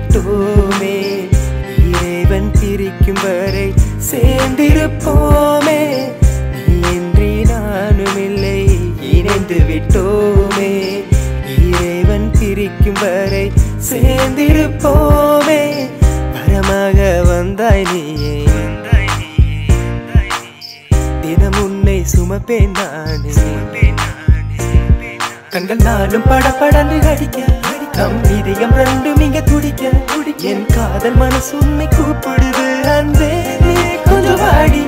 விட்டோமே இறைவன் பிரிக்கும் வரை சேர்ந்திருப்போமே நீ இன்றி நானும் இல்லை இணைந்து விட்டோமே இறைவன் பிரிக்கும் வரை சேர்ந்திருப்போமே வரமாக வந்தாய் நீயே தினம் உன்னை சுமப்பேன் நானே கண்கள் நாளும் படபடன்னு அடிக்க நம் இதயம் ரெண்டும் இங்க துடிக்க என் காதல் மனசு உன்னை கூப்பிடுது அன்பே நீ கொஞ்சம் வாடி